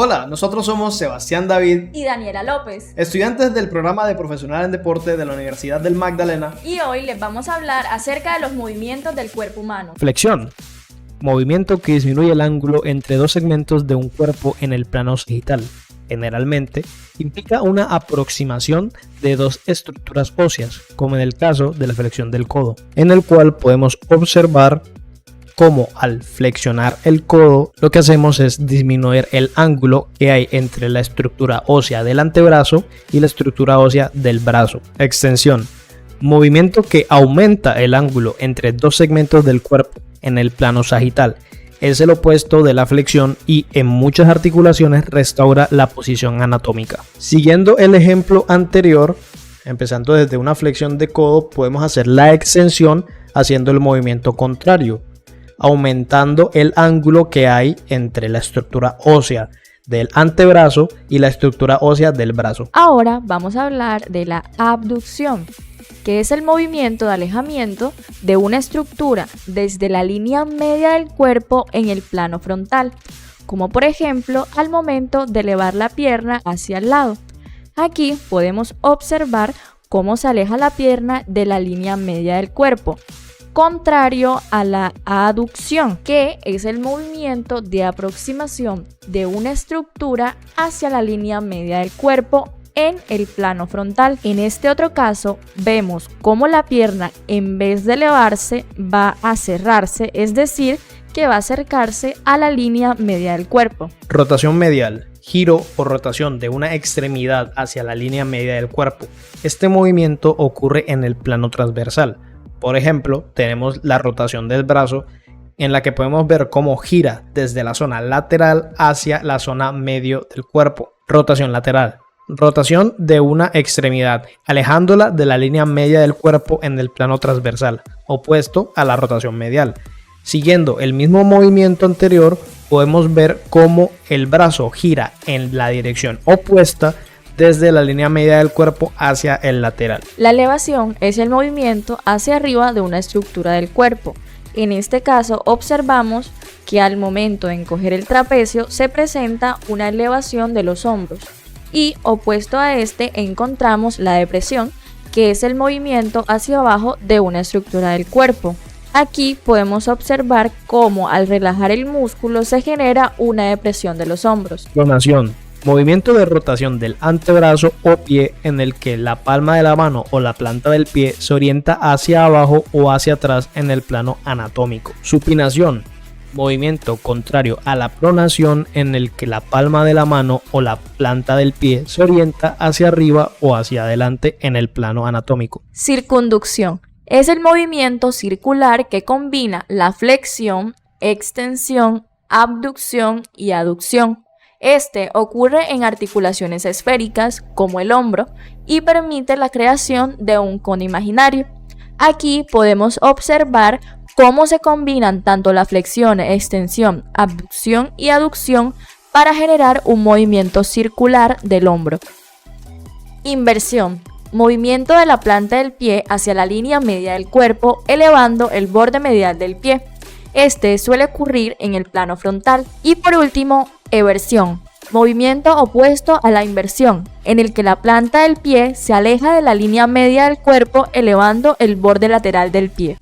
Hola, nosotros somos Sebastián David y Daniela López, estudiantes del programa de Profesional en Deporte de la Universidad del Magdalena. Y hoy les vamos a hablar acerca de los movimientos del cuerpo humano. Flexión. Movimiento que disminuye el ángulo entre dos segmentos de un cuerpo en el plano sagital. Generalmente implica una aproximación de dos estructuras óseas, como en el caso de la flexión del codo, en el cual podemos observar cómo al flexionar el codo lo que hacemos es disminuir el ángulo que hay entre la estructura ósea del antebrazo y la estructura ósea del brazo. Extensión. Movimiento que aumenta el ángulo entre dos segmentos del cuerpo en el plano sagital. Es el opuesto de la flexión y en muchas articulaciones restaura la posición anatómica. Siguiendo el ejemplo anterior, empezando desde una flexión de codo, podemos hacer la extensión haciendo el movimiento contrario, aumentando el ángulo que hay entre la estructura ósea del antebrazo y la estructura ósea del brazo. Ahora vamos a hablar de la abducción, que es el movimiento de alejamiento de una estructura desde la línea media del cuerpo en el plano frontal, como por ejemplo al momento de elevar la pierna hacia el lado. Aquí podemos observar cómo se aleja la pierna de la línea media del cuerpo, contrario a la aducción, que es el movimiento de aproximación de una estructura hacia la línea media del cuerpo en el plano frontal. En este otro caso, vemos cómo la pierna, en vez de elevarse, va a cerrarse, es decir, que va a acercarse a la línea media del cuerpo. Rotación medial. Giro o rotación de una extremidad hacia la línea media del cuerpo. Este movimiento ocurre en el plano transversal. Por ejemplo, tenemos la rotación del brazo, en la que podemos ver cómo gira desde la zona lateral hacia la zona medio del cuerpo. Rotación lateral. Rotación de una extremidad, alejándola de la línea media del cuerpo en el plano transversal, opuesto a la rotación medial. Siguiendo el mismo movimiento anterior, podemos ver cómo el brazo gira en la dirección opuesta desde la línea media del cuerpo hacia el lateral. La elevación es el movimiento hacia arriba de una estructura del cuerpo. En este caso observamos que al momento de encoger el trapecio se presenta una elevación de los hombros y opuesto a este encontramos la depresión, que es el movimiento hacia abajo de una estructura del cuerpo. Aquí podemos observar cómo al relajar el músculo se genera una depresión de los hombros. Pronación. Movimiento de rotación del antebrazo o pie en el que la palma de la mano o la planta del pie se orienta hacia abajo o hacia atrás en el plano anatómico. Supinación. Movimiento contrario a la pronación en el que la palma de la mano o la planta del pie se orienta hacia arriba o hacia adelante en el plano anatómico. Circunducción. Es el movimiento circular que combina la flexión, extensión, abducción y aducción. Este ocurre en articulaciones esféricas como el hombro y permite la creación de un cono imaginario. Aquí podemos observar cómo se combinan tanto la flexión, extensión, abducción y aducción para generar un movimiento circular del hombro. Inversión. Movimiento de la planta del pie hacia la línea media del cuerpo, elevando el borde medial del pie. Este suele ocurrir en el plano frontal. Y por último, eversión. Movimiento opuesto a la inversión, en el que la planta del pie se aleja de la línea media del cuerpo, elevando el borde lateral del pie.